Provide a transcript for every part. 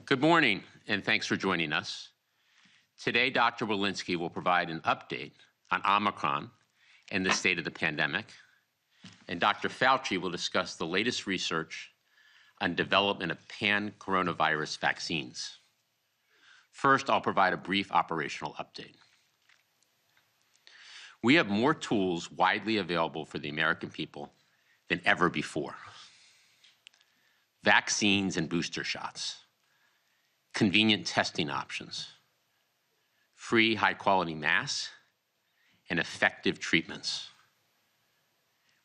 Good morning, and thanks for joining us. Today, Dr. Walensky will provide an update on Omicron and the state of the pandemic, and Dr. Fauci will discuss the latest research on development of pan-coronavirus vaccines. First, I'll provide a brief operational update. We have more tools widely available for the American people than ever before. Vaccines and booster shots, convenient testing options, free high-quality masks, and effective treatments.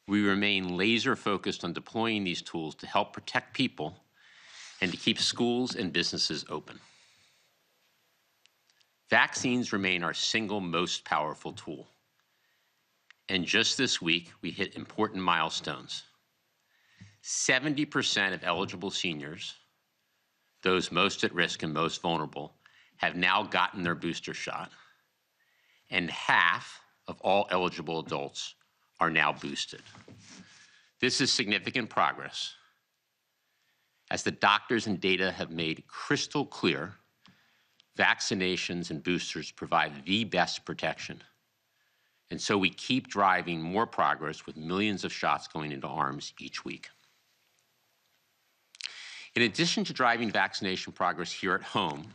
We remain laser-focused on deploying these tools to help protect people and to keep schools and businesses open. Vaccines remain our single most powerful tool. And just this week, we hit important milestones. 70% of eligible seniors, those most at risk and most vulnerable, have now gotten their booster shot, and half of all eligible adults are now boosted. This is significant progress. As the doctors and data have made crystal clear, vaccinations and boosters provide the best protection. And so we keep driving more progress with millions of shots going into arms each week. In addition to driving vaccination progress here at home,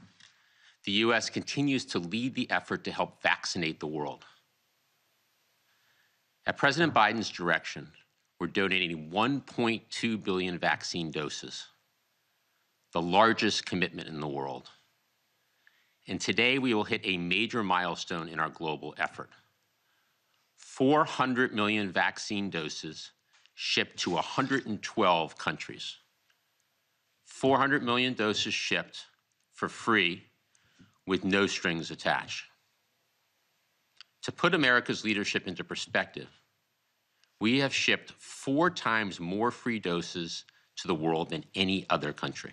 the U.S. continues to lead the effort to help vaccinate the world. At President Biden's direction, we're donating 1.2 billion vaccine doses, the largest commitment in the world. And today we will hit a major milestone in our global effort. 400 million vaccine doses shipped to 112 countries. 400 million doses shipped for free with no strings attached. To put America's leadership into perspective, we have shipped 4 times more free doses to the world than any other country.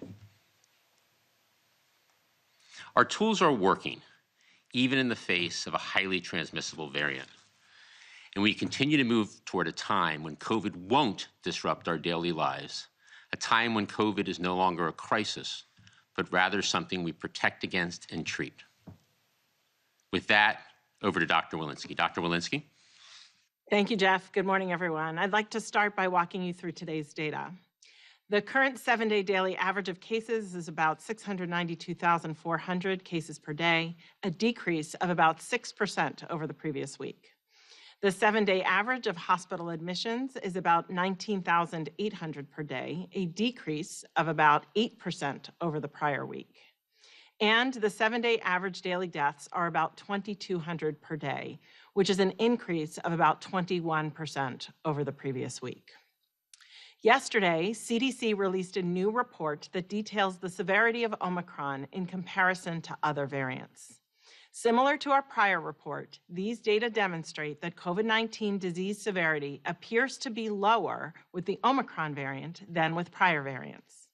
Our tools are working, even in the face of a highly transmissible variant. And we continue to move toward a time when COVID won't disrupt our daily lives, a time when COVID is no longer a crisis, but rather something we protect against and treat. With that, over to Dr. Walensky. Dr. Walensky? Thank you, Jeff. Good morning, everyone. I'd like to start by walking you through today's data. The current 7-day daily average of cases is about 692,400 cases per day, a decrease of about 6% over the previous week. The 7-day average of hospital admissions is about 19,800 per day, a decrease of about 8% over the prior week. And the 7-day average daily deaths are about 2,200 per day, which is an increase of about 21% over the previous week. Yesterday, CDC released a new report that details the severity of Omicron in comparison to other variants. Similar to our prior report, these data demonstrate that COVID-19 disease severity appears to be lower with the Omicron variant than with prior variants.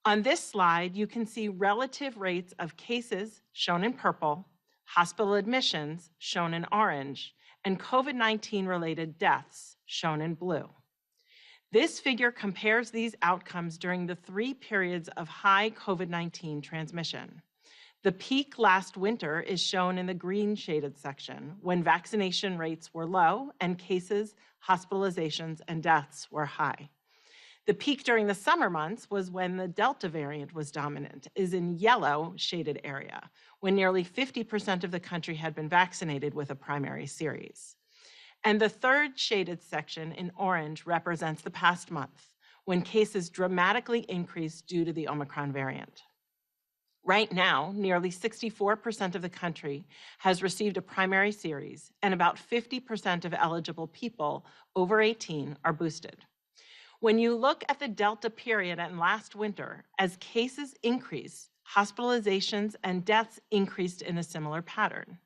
On this slide, you can see relative rates of cases, shown in purple, hospital admissions, shown in orange, and COVID-19 related deaths, shown in blue. This figure compares these outcomes during the 3 periods of high COVID-19 transmission. The peak last winter is shown in the green shaded section, when vaccination rates were low and cases, hospitalizations, and deaths were high. The peak during the summer months was when the Delta variant was dominant, is in yellow shaded area, when nearly 50% of the country had been vaccinated with a primary series. And the third shaded section in orange represents the past month, when cases dramatically increased due to the Omicron variant. Right now, nearly 64% of the country has received a primary series, and about 50% of eligible people over 18 are boosted. When you look at the Delta period and last winter, as cases increased, hospitalizations and deaths increased in a similar pattern.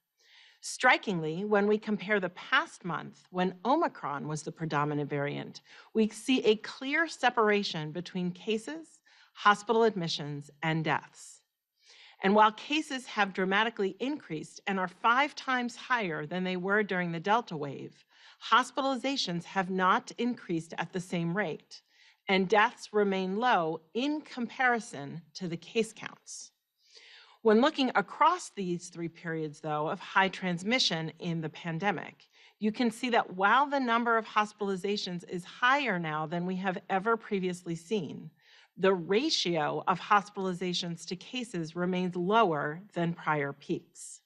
Strikingly, when we compare the past month, when Omicron was the predominant variant, we see a clear separation between cases, hospital admissions, and deaths. And while cases have dramatically increased and are 5 times higher than they were during the Delta wave, hospitalizations have not increased at the same rate, and deaths remain low in comparison to the case counts. When looking across these 3 periods, though, of high transmission in the pandemic, you can see that while the number of hospitalizations is higher now than we have ever previously seen, the ratio of hospitalizations to cases remains lower than prior peaks.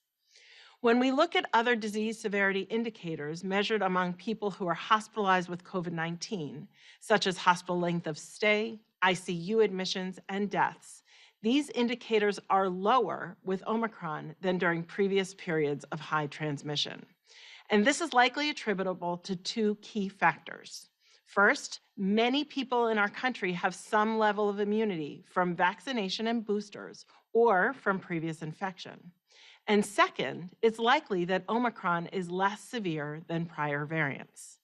When we look at other disease severity indicators measured among people who are hospitalized with COVID-19, such as hospital length of stay, ICU admissions, and deaths, these indicators are lower with Omicron than during previous periods of high transmission. And this is likely attributable to 2 key factors. First, many people in our country have some level of immunity from vaccination and boosters or from previous infection. And second, it's likely that Omicron is less severe than prior variants.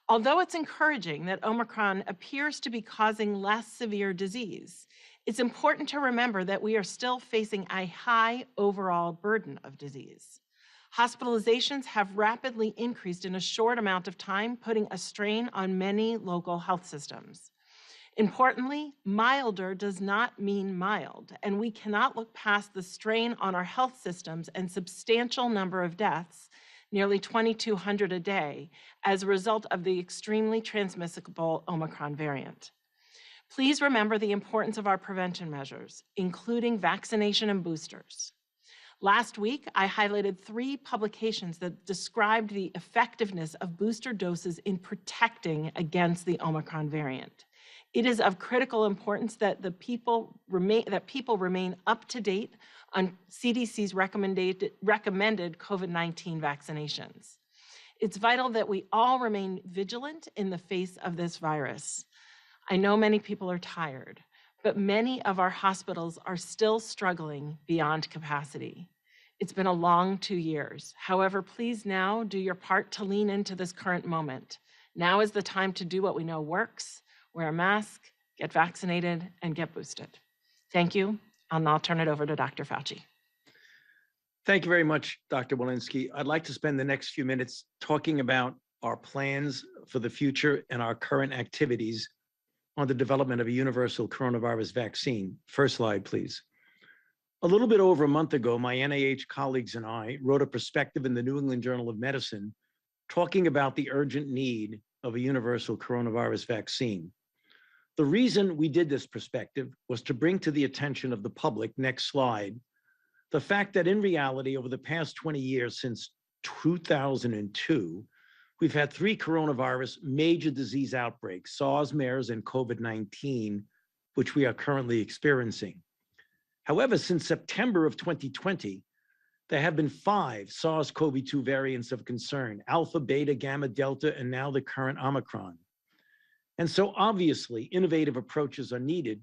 Although it's encouraging that Omicron appears to be causing less severe disease, it's important to remember that we are still facing a high overall burden of disease. Hospitalizations have rapidly increased in a short amount of time, putting a strain on many local health systems. Importantly, milder does not mean mild, and we cannot look past the strain on our health systems and substantial number of deaths, nearly 2,200 a day, as a result of the extremely transmissible Omicron variant. Please remember the importance of our prevention measures, including vaccination and boosters. Last week, I highlighted 3 publications that described the effectiveness of booster doses in protecting against the Omicron variant. It is of critical importance that people remain up to date on CDC's recommended COVID-19 vaccinations. It's vital that we all remain vigilant in the face of this virus. I know many people are tired, but many of our hospitals are still struggling beyond capacity. It's been a long 2 years. However, please now do your part to lean into this current moment. Now is the time to do what we know works: wear a mask, get vaccinated, and get boosted. Thank you. I'll now turn it over to Dr. Fauci. Thank you very much, Dr. Walensky. I'd like to spend the next few minutes talking about our plans for the future and our current activities on the development of a universal coronavirus vaccine. First slide, please. A little bit over a month ago, my NIH colleagues and I wrote a perspective in the New England Journal of Medicine talking about the urgent need of a universal coronavirus vaccine. The reason we did this perspective was to bring to the attention of the public, next slide, the fact that in reality, over the past 20 years, since 2002, we've had 3 coronavirus major disease outbreaks: SARS, MERS, and COVID-19, which we are currently experiencing. However, since September of 2020, there have been 5 SARS-CoV-2 variants of concern: Alpha, Beta, Gamma, Delta, and now the current Omicron. And so obviously, innovative approaches are needed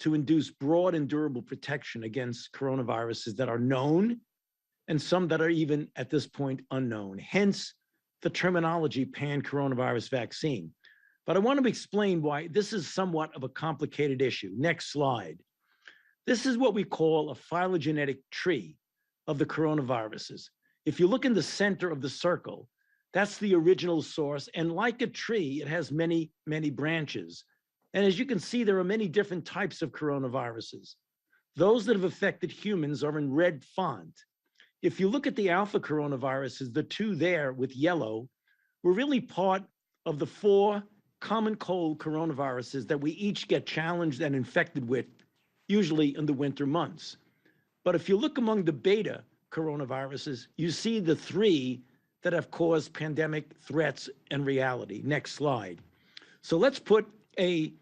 to induce broad and durable protection against coronaviruses that are known and some that are even at this point unknown. Hence the terminology pan-coronavirus vaccine. But I want to explain why this is somewhat of a complicated issue. Next slide. This is what we call a phylogenetic tree of the coronaviruses. If you look in the center of the circle, that's the original source. And like a tree, it has many, many branches. And as you can see, there are many different types of coronaviruses. Those that have affected humans are in red font. If you look at the alpha coronaviruses, the 2 there with yellow, were really part of the 4 common cold coronaviruses that we each get challenged and infected with, usually in the winter months. But if you look among the beta coronaviruses, you see the 3 that have caused pandemic threats and reality. Next slide. So let's put a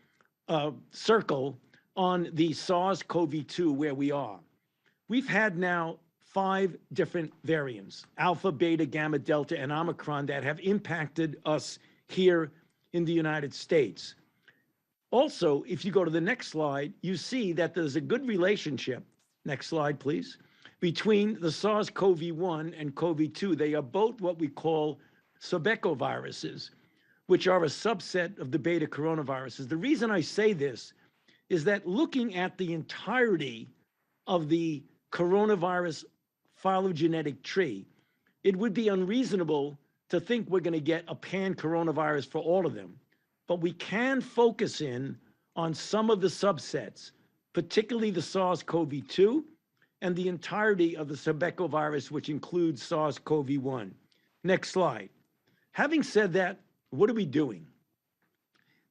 circle on the SARS-CoV-2 where we are. We've had now 5 different variants: Alpha, Beta, Gamma, Delta, and Omicron, that have impacted us here in the United States. Also, if you go to the next slide, you see that there's a good relationship, next slide please, between the SARS-CoV-1 and CoV-2. They are both what we call subecoviruses, which are a subset of the beta coronaviruses. The reason I say this is that looking at the entirety of the coronavirus phylogenetic tree, it would be unreasonable to think we're going to get a pan-coronavirus for all of them. but we can focus in on some of the subsets, particularly the SARS-CoV-2 and the entirety of the sarbecovirus, which includes SARS-CoV-1. Next slide. Having said that, what are we doing?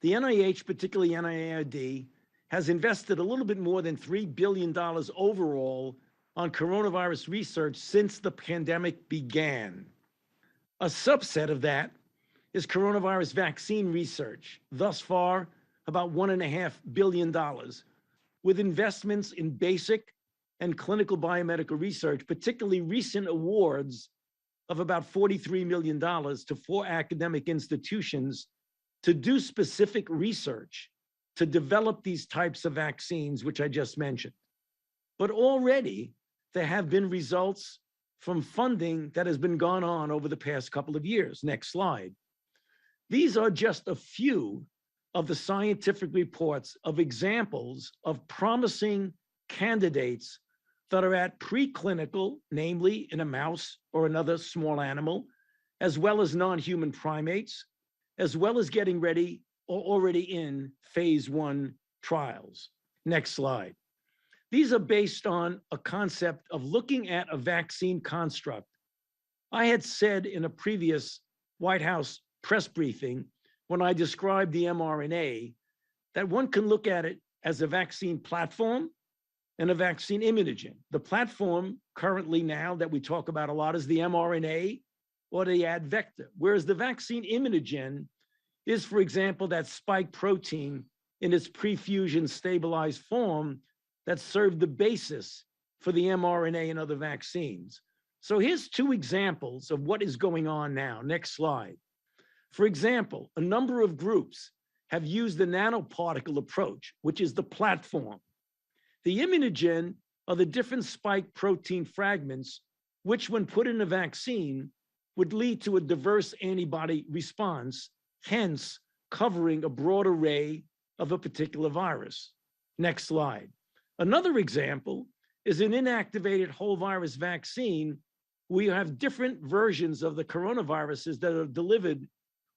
The NIH, particularly NIAID, has invested a little bit more than $3 billion overall on coronavirus research since the pandemic began. A subset of that is coronavirus vaccine research. Thus far, about $1.5 billion, with investments in basic and clinical biomedical research, particularly recent awards of about $43 million to 4 academic institutions to do specific research to develop these types of vaccines, which I just mentioned. But already there have been results from funding that has been gone on over the past couple of years. Next slide. These are just a few of the scientific reports of examples of promising candidates that are at preclinical, namely in a mouse or another small animal, as well as non-human primates, as well as getting ready or already in phase 1 trials. Next slide. These are based on a concept of looking at a vaccine construct. I had said in a previous White House press briefing, when I described the mRNA, that one can look at it as a vaccine platform and a vaccine immunogen. The platform currently now that we talk about a lot is the mRNA or the ad vector, whereas the vaccine immunogen is, for example, that spike protein in its prefusion stabilized form that served the basis for the mRNA and other vaccines. So here's 2 examples of what is going on now. Next slide. For example, a number of groups have used the nanoparticle approach, which is the platform. The immunogen are the different spike protein fragments, which when put in a vaccine would lead to a diverse antibody response, hence covering a broad array of a particular virus. Next slide. Another example is an inactivated whole virus vaccine. We have different versions of the coronaviruses that are delivered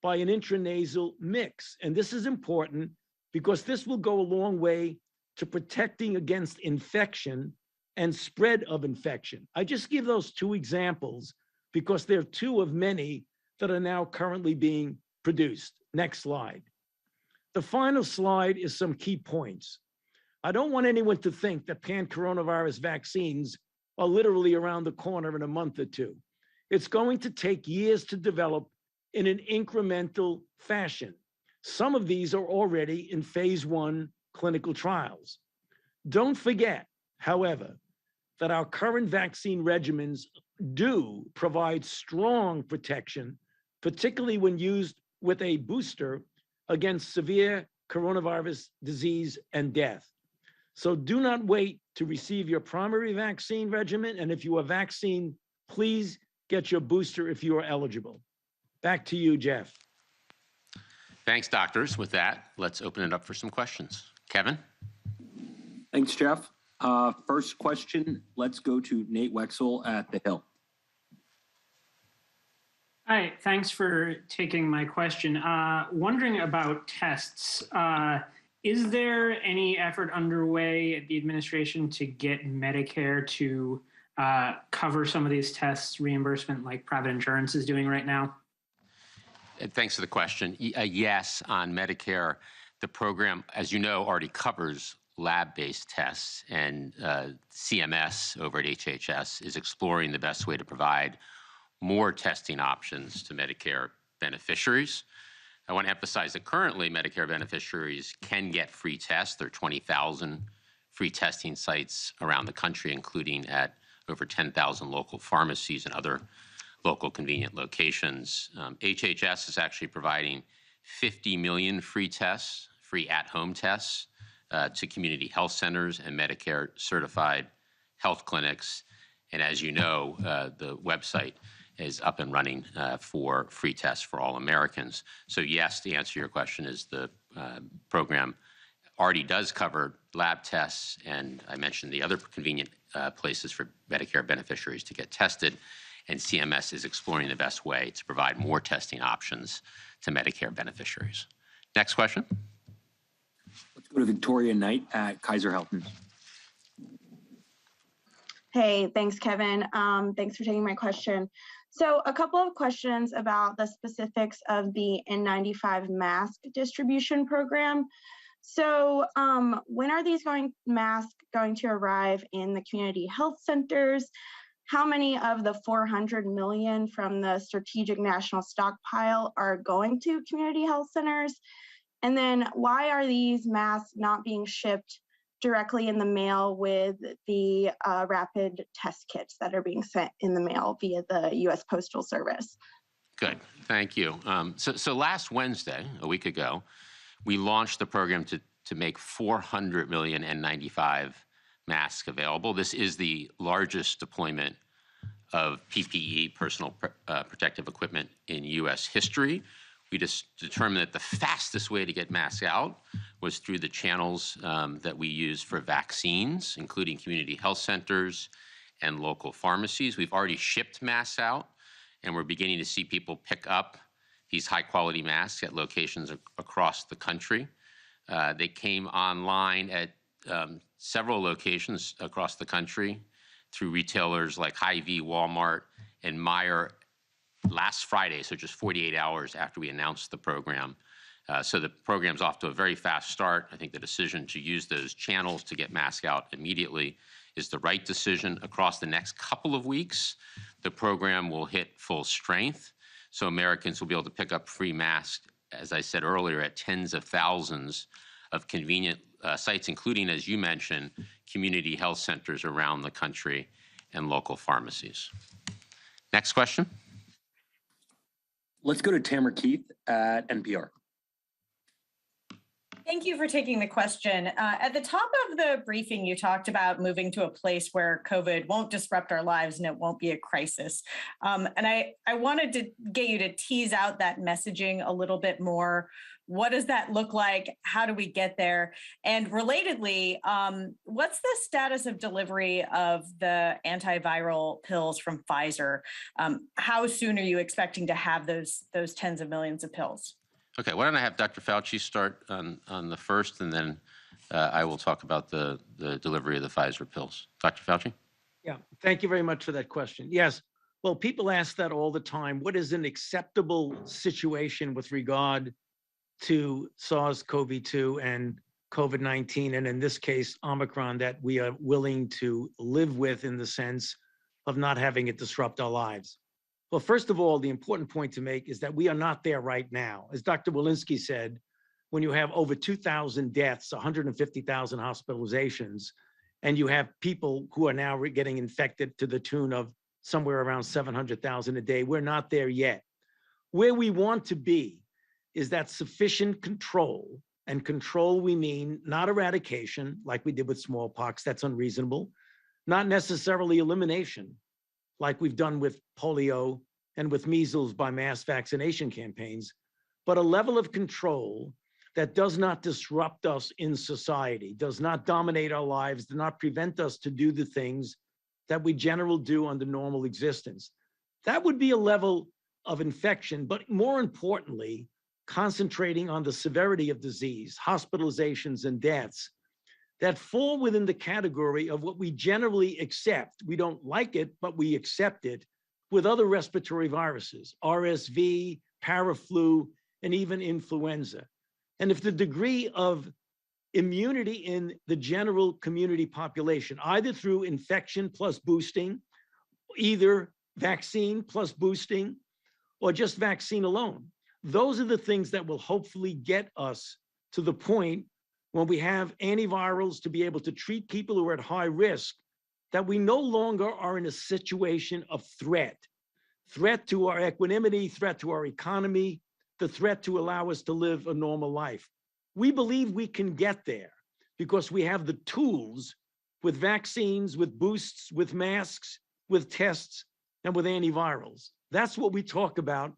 by an intranasal mix. And this is important because this will go a long way to protecting against infection and spread of infection. I just give those 2 examples because they're 2 of many that are now currently being produced. Next slide. The final slide is some key points. I don't want anyone to think that pan-coronavirus vaccines are literally around the corner in a month or 2. It's going to take years to develop in an incremental fashion. Some of these are already in phase 1 clinical trials. Don't forget, however, that our current vaccine regimens do provide strong protection, particularly when used with a booster against severe coronavirus disease and death. So do not wait to receive your primary vaccine regimen. And if you are vaccinated, please get your booster if you are eligible. Back to you, Jeff. Thanks, doctors. With that, let's open it up for some questions. Kevin? Thanks, Jeff. First question, let's go to Nate Wexel at The Hill. Hi, thanks for taking my question. Wondering about tests. Is there any effort underway at the administration to get Medicare to cover some of these tests, reimbursement like private insurance is doing right now? Thanks for the question. Yes, on Medicare, the program, as you know, already covers lab-based tests, and CMS over at HHS is exploring the best way to provide more testing options to Medicare beneficiaries. I want to emphasize that currently Medicare beneficiaries can get free tests. There are 20,000 free testing sites around the country, including at over 10,000 local pharmacies and other local convenient locations. HHS is actually providing 50 million free tests, free at-home tests, to community health centers and Medicare certified health clinics. And as you know, the website is up and running for free tests for all Americans. So yes, the answer to your question is the program already does cover lab tests, and I mentioned the other convenient places for Medicare beneficiaries to get tested, and CMS is exploring the best way to provide more testing options to Medicare beneficiaries. Next question. Let's go to Victoria Knight at Kaiser Health. Hey, thanks, Kevin. Thanks for taking my question. So a couple of questions about the specifics of the N95 mask distribution program. So when are these masks going to arrive in the community health centers? How many of the 400 million from the Strategic National Stockpile are going to community health centers? And then why are these masks not being shipped directly in the mail with the rapid test kits that are being sent in the mail via the U.S. Postal Service? Good, thank you. So last Wednesday, a week ago, we launched the program to make 400 million N95 masks available. This is the largest deployment of PPE, personal protective equipment, in U.S. history. We just determined that the fastest way to get masks out was through the channels that we use for vaccines, including community health centers and local pharmacies. We've already shipped masks out, and we're beginning to see people pick up these high-quality masks at locations across the country. They came online at several locations across the country through retailers like Hy-Vee, Walmart, and Meijer last Friday, so just 48 hours after we announced the program. So the program's off to a very fast start. I think the decision to use those channels to get masks out immediately is the right decision. Across the next couple of weeks, the program will hit full strength, so Americans will be able to pick up free masks, as I said earlier, at tens of thousands of convenient sites, including, as you mentioned, community health centers around the country and local pharmacies. Next question. Let's go to Tamara Keith at NPR. Thank you for taking the question. At the top of the briefing, you talked about moving to a place where COVID won't disrupt our lives and it won't be a crisis. And I wanted to get you to tease out that messaging a little bit more. What does that look like? How do we get there? And relatedly, what's the status of delivery of the antiviral pills from Pfizer? How soon are you expecting to have those tens of millions of pills? Okay, why don't I have Dr. Fauci start on the first, and then I will talk about the delivery of the Pfizer pills. Dr. Fauci? Yeah, thank you very much for that question. Yes, well, people ask that all the time. What is an acceptable situation with regard to SARS-CoV-2 and COVID-19, and in this case, Omicron, that we are willing to live with in the sense of not having it disrupt our lives? Well, first of all, the important point to make is that we are not there right now. As Dr. Walensky said, when you have over 2,000 deaths, 150,000 hospitalizations, and you have people who are now getting infected to the tune of somewhere around 700,000 a day, we're not there yet. Where we want to be is that sufficient control, and control we mean not eradication like we did with smallpox, that's unreasonable, not necessarily elimination like we've done with polio and with measles by mass vaccination campaigns, but a level of control that does not disrupt us in society, does not dominate our lives, does not prevent us to do the things that we generally do under normal existence. That would be a level of infection, but more importantly, concentrating on the severity of disease, hospitalizations and deaths that fall within the category of what we generally accept. We don't like it, but we accept it with other respiratory viruses, RSV, paraflu, and even influenza. And if the degree of immunity in the general community population, either through infection plus boosting, either vaccine plus boosting, or just vaccine alone, those are the things that will hopefully get us to the point when we have antivirals to be able to treat people who are at high risk, that we no longer are in a situation of threat to our equanimity, threat to our economy, the threat to allow us to live a normal life. We believe we can get there because we have the tools with vaccines, with boosts, with masks, with tests, and with antivirals. That's what we talk about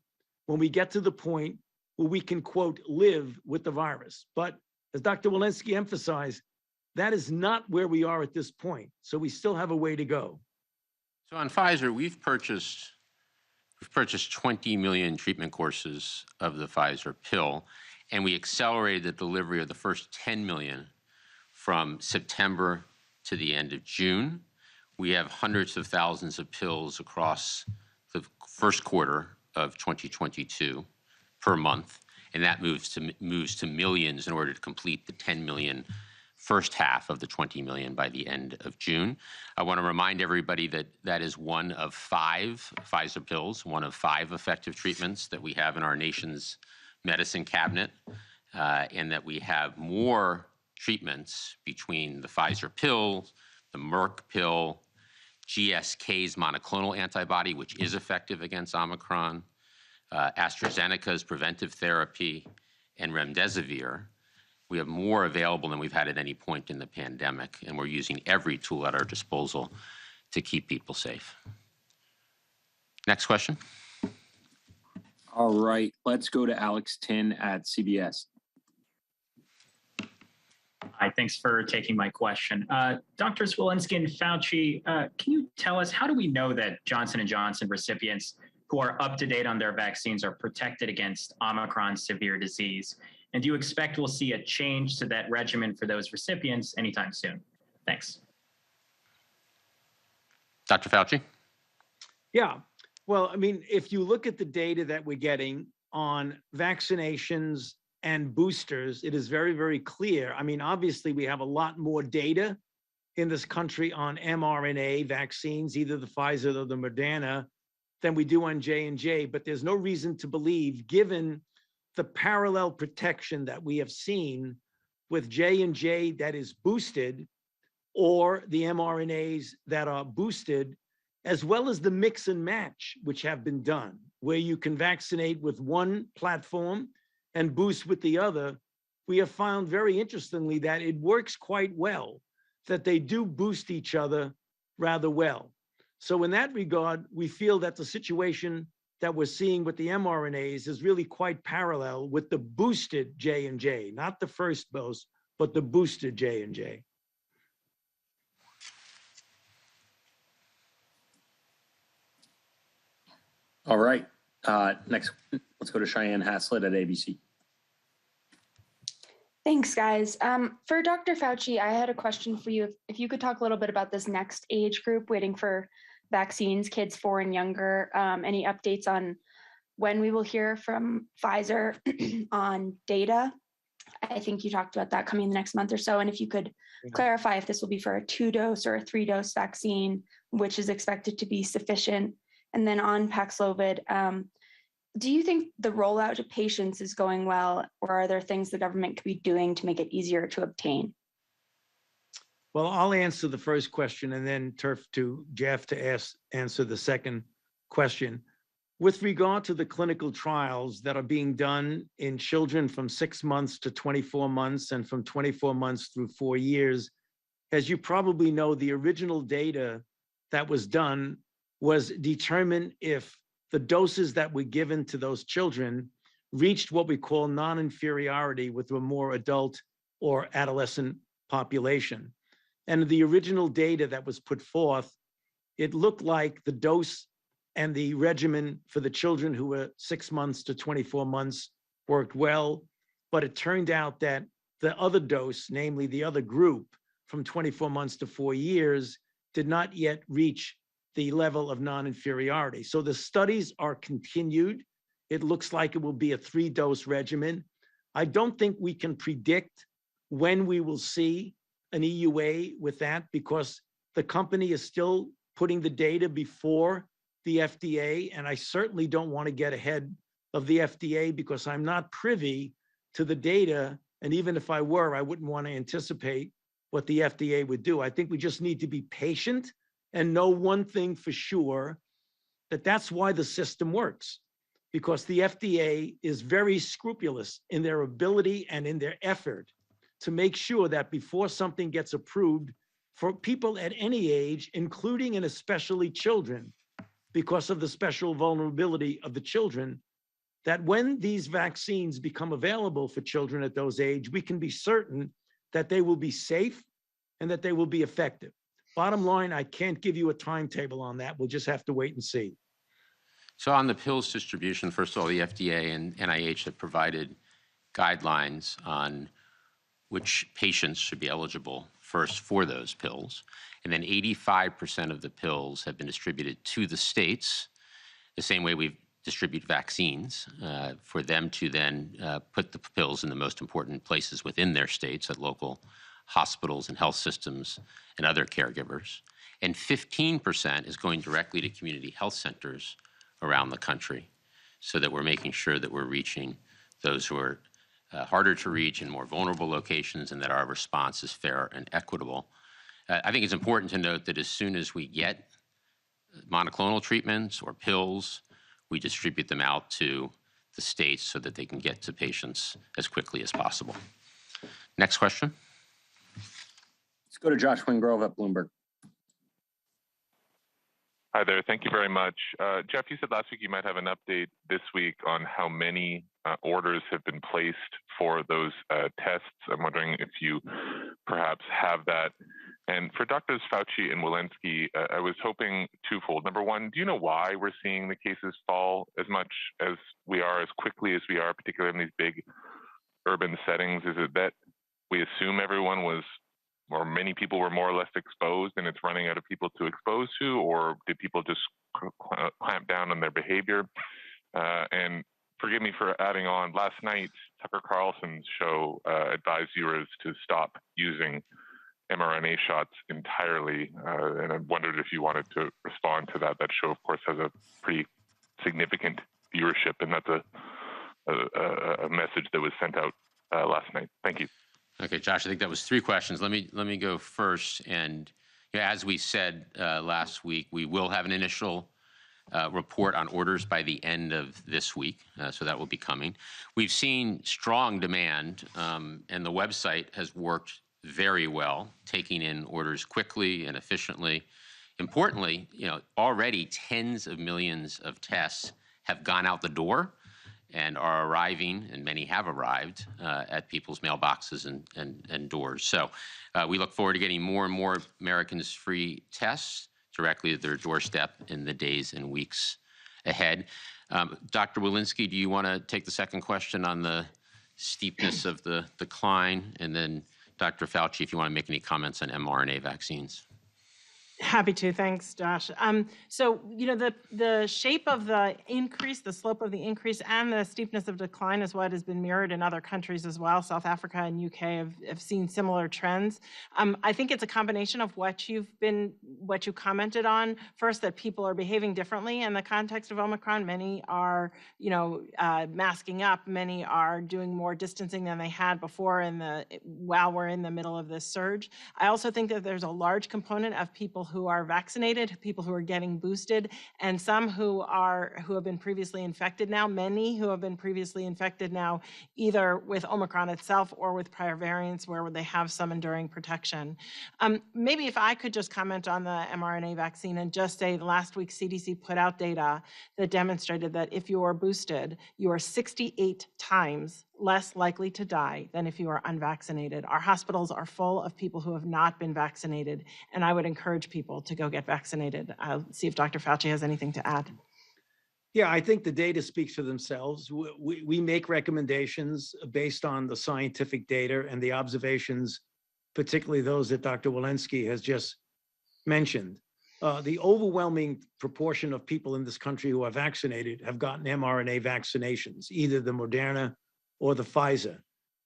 when we get to the point where we can, quote, live with the virus. But as Dr. Walensky emphasized, that is not where we are at this point. So we still have a way to go. So on Pfizer, we've purchased 20 million treatment courses of the Pfizer pill, And we accelerated the delivery of the first 10 million from September to the end of June. We have hundreds of thousands of pills across the first quarter of 2022 per month, and that moves to millions in order to complete the 10 million first half of the 20 million by the end of June. I want to remind everybody that that is one of 5 Pfizer pills, one of 5 effective treatments that we have in our nation's medicine cabinet, and that we have more treatments between the Pfizer pill, the Merck pill, GSK's monoclonal antibody, which is effective against Omicron, AstraZeneca's preventive therapy, and remdesivir. We have more available than we've had at any point in the pandemic, and we're using every tool at our disposal to keep people safe. Next question. All right, let's go to Alex Tin at CBS. Hi, thanks for taking my question. Drs. Walensky and Fauci, can you tell us, how do we know that Johnson & Johnson recipients who are up to date on their vaccines are protected against Omicron severe disease? And do you expect we'll see a change to that regimen for those recipients anytime soon? Thanks. Dr. Fauci? Yeah. Well, I mean, if you look at the data that we're getting on vaccinations and boosters, it is very, very clear. I mean, obviously, we have a lot more data in this country on mRNA vaccines, either the Pfizer or the Moderna, than we do on J&J. But there's no reason to believe, given the parallel protection that we have seen with J&J that is boosted, or the mRNAs that are boosted, as well as the mix and match, which have been done, where you can vaccinate with one platform and boost with the other. We have found very interestingly that it works quite well, that they do boost each other rather well. So in that regard, we feel that the situation that we're seeing with the mRNAs is really quite parallel with the boosted J&J, not the first dose, but the boosted J&J. All right, next, let's go to Cheyenne Haslett at ABC. Thanks, guys. For Dr. Fauci, I had a question for you. If you could talk a little bit about this next age group waiting for vaccines, kids 4 and younger. Any updates on when we will hear from Pfizer on data? I think you talked about that coming in the next month or so. And if you could clarify if this will be for a 2-dose or a 3-dose vaccine, which is expected to be sufficient. And then on Paxlovid, do you think the rollout to patients is going well, or are there things the government could be doing to make it easier to obtain? Well, I'll answer the first question and then turf to Jeff to answer the second question. With regard to the clinical trials that are being done in children from 6 months to 24 months and from 24 months through 4 years, as you probably know, the original data that was done was determine if the doses that were given to those children reached what we call non-inferiority with a more adult or adolescent population. And the original data that was put forth, it looked like the dose and the regimen for the children who were 6 months to 24 months worked well, but it turned out that the other dose, namely the other group from 24 months to 4 years, did not yet reach the level of non-inferiority. So the studies are continued. It looks like it will be a 3-dose regimen. I don't think we can predict when we will see an EUA with that, because the company is still putting the data before the FDA, and I certainly don't want to get ahead of the FDA because I'm not privy to the data, and even if I were, I wouldn't want to anticipate what the FDA would do. I think we just need to be patient and know one thing for sure, that that's why the system works, because the FDA is very scrupulous in their ability and in their effort to make sure that before something gets approved for people at any age, including and especially children, because of the special vulnerability of the children, that when these vaccines become available for children at those age, we can be certain that they will be safe and that they will be effective. Bottom line, I can't give you a timetable on that. We'll just have to wait and see. So on the pills distribution, first of all, the FDA and NIH have provided guidelines on which patients should be eligible first for those pills. And then 85% of the pills have been distributed to the states, the same way we distribute vaccines, for them to then put the pills in the most important places within their states at local hospitals and health systems and other caregivers. And 15% is going directly to community health centers around the country, so that we're making sure that we're reaching those who are harder to reach in more vulnerable locations, and that our response is fair and equitable. I think it's important to note that as soon as we get monoclonal treatments or pills, we distribute them out to the states so that they can get to patients as quickly as possible. Next question. Let's go to Josh Wingrove at Bloomberg. Hi there. Thank you very much. Jeff, you said last week you might have an update this week on how many orders have been placed for those tests. I'm wondering if you perhaps have that. And for Drs. Fauci and Walensky, I was hoping twofold. Number one, do you know why we're seeing the cases fall as much as we are, as quickly as we are, particularly in these big urban settings? Is it that we assume everyone was, or many people were more or less exposed and it's running out of people to expose to, or did people just clamp down on their behavior? And forgive me for adding on, last night, Tucker Carlson's show advised viewers to stop using mRNA shots entirely. And I wondered if you wanted to respond to that. That show, of course, has a pretty significant viewership, and that's a message that was sent out last night. Thank you. Okay, Josh, I think that was three questions. Let me go first. And as we said last week, we will have an initial report on orders by the end of this week, so that will be coming. We've seen strong demand, and the website has worked very well, taking in orders quickly and efficiently. Importantly, already tens of millions of tests have gone out the door and are arriving, and many have arrived at people's mailboxes and doors. So we look forward to getting more and more Americans free tests directly at their doorstep in the days and weeks ahead. Dr. Walensky, do you want to take the second question on the steepness of the decline? And then Dr. Fauci, if you want to make any comments on mRNA vaccines. Happy to. Thanks, Josh. So, the shape of the increase, the slope of the increase, and the steepness of decline is what has been mirrored in other countries as well. South Africa and UK have seen similar trends. I think it's a combination of what you commented on. First, that people are behaving differently in the context of Omicron. Many are, masking up. Many are doing more distancing than they had before while we're in the middle of this surge. I also think that there's a large component of people who are vaccinated, people who are getting boosted, and some who have been previously infected now, many who have been previously infected now, either with Omicron itself or with prior variants where they have some enduring protection. Maybe if I could just comment on the mRNA vaccine and just say last week CDC put out data that demonstrated that if you are boosted, you are 68 times less likely to die than if you are unvaccinated. Our hospitals are full of people who have not been vaccinated, and I would encourage people to go get vaccinated. I'll see if Dr. Fauci has anything to add. Yeah, I think the data speaks for themselves. We make recommendations based on the scientific data and the observations, particularly those that Dr. Walensky has just mentioned. The overwhelming proportion of people in this country who are vaccinated have gotten mRNA vaccinations, either the Moderna or the Pfizer.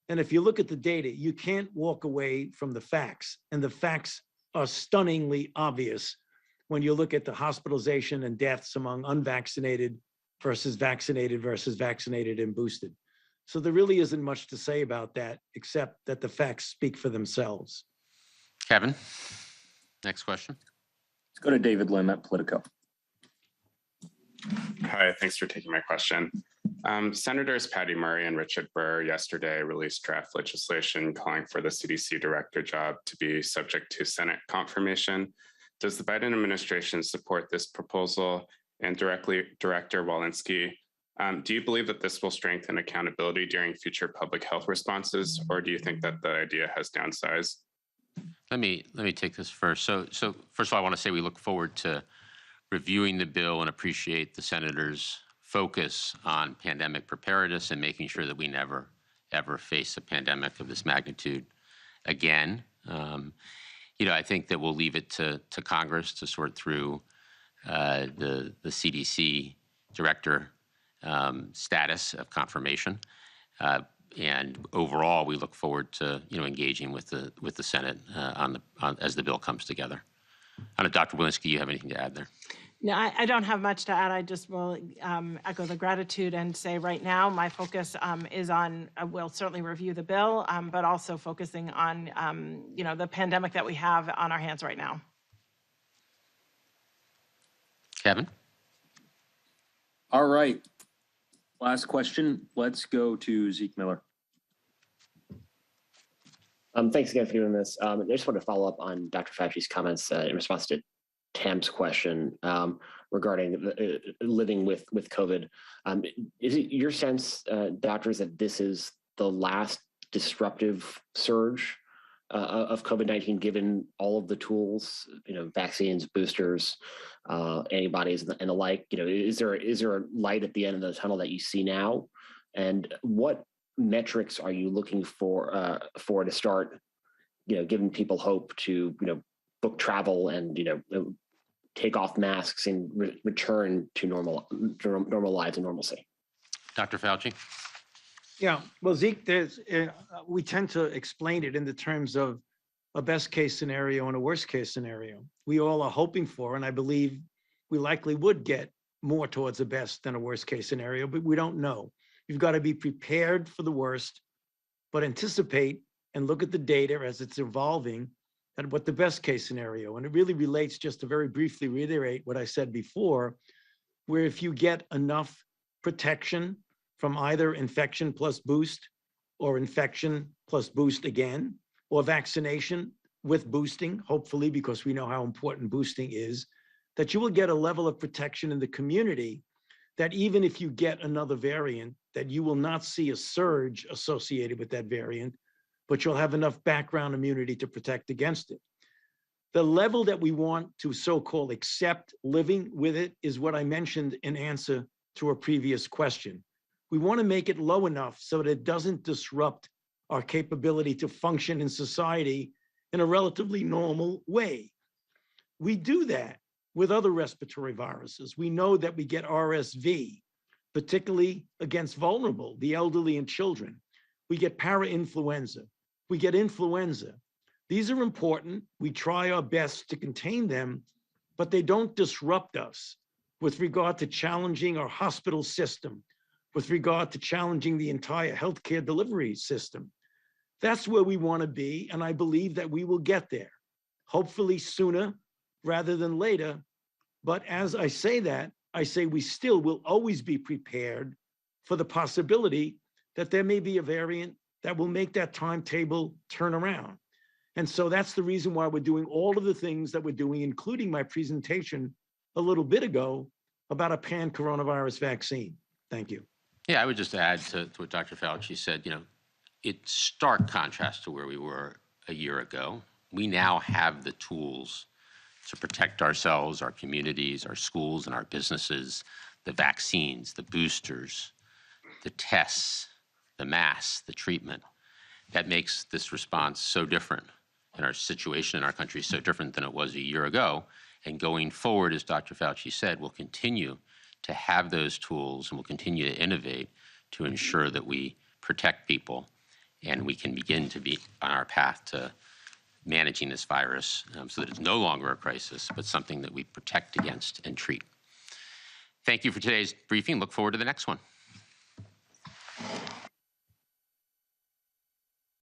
And if you look at the data, you can't walk away from the facts. And the facts are stunningly obvious when you look at the hospitalization and deaths among unvaccinated versus vaccinated and boosted. So there really isn't much to say about that, except that the facts speak for themselves. Kevin, next question. Let's go to David Lim at Politico. Hi, thanks for taking my question. Senators Patty Murray and Richard Burr yesterday released draft legislation calling for the CDC director job to be subject to Senate confirmation. Does the Biden administration support this proposal? And Director Walensky, do you believe that this will strengthen accountability during future public health responses, or do you think that the idea has downsides? Let me take this first. So first of all, I want to say we look forward to reviewing the bill and appreciate the senators' focus on pandemic preparedness and making sure that we never ever face a pandemic of this magnitude again. I think that we'll leave it to Congress to sort through the CDC director status of confirmation. And overall, we look forward to engaging with the Senate as the bill comes together. I don't know, Dr. Walensky, you have anything to add there? No, I don't have much to add. I just will echo the gratitude and say right now my focus is on, we'll certainly review the bill, but also focusing on, the pandemic that we have on our hands right now. Kevin? All right. Last question. Let's go to Zeke Miller. Thanks again for doing this. I just want to follow up on Dr. Fauci's comments in response to Tam's question regarding living with COVID. Is it your sense, doctors, that this is the last disruptive surge of COVID-19, given all of the tools, vaccines, boosters, antibodies, and the like? Is there a light at the end of the tunnel that you see now? And what metrics are you looking for to start, giving people hope to, book travel and, take off masks and return to normal lives and normalcy? Dr. Fauci? Yeah, well, Zeke, we tend to explain it in the terms of a best case scenario and a worst case scenario. We all are hoping for, and I believe we likely would get more towards a best than a worst case scenario, but we don't know. You've got to be prepared for the worst, but anticipate and look at the data as it's evolving and what the best case scenario. And it really relates, just to very briefly reiterate what I said before, where if you get enough protection from either infection plus boost or infection plus boost again, or vaccination with boosting, hopefully, because we know how important boosting is, that you will get a level of protection in the community that even if you get another variant, that you will not see a surge associated with that variant, but you'll have enough background immunity to protect against it. The level that we want to so-called accept living with it is what I mentioned in answer to a previous question. We want to make it low enough so that it doesn't disrupt our capability to function in society in a relatively normal way. We do that with other respiratory viruses. We know that we get RSV, particularly against vulnerable, the elderly and children. We get parainfluenza. We get influenza. These are important. We try our best to contain them, but they don't disrupt us with regard to challenging our hospital system, with regard to challenging the entire healthcare delivery system. That's where we want to be, and I believe that we will get there, hopefully sooner rather than later. But as I say that, I say we still will always be prepared for the possibility that there may be a variant that will make that timetable turn around. And so that's the reason why we're doing all of the things that we're doing, including my presentation a little bit ago about a pan-coronavirus vaccine. Thank you. Yeah, I would just add to what Dr. Fauci said, it's stark contrast to where we were a year ago. We now have the tools to protect ourselves, our communities, our schools, and our businesses, the vaccines, the boosters, the tests, the masks, the treatment. That makes this response so different, and our situation in our country so different than it was a year ago. And going forward, as Dr. Fauci said, we'll continue to have those tools and we'll continue to innovate to ensure that we protect people and we can begin to be on our path to managing this virus so that it's no longer a crisis, but something that we protect against and treat. Thank you for today's briefing. Look forward to the next one.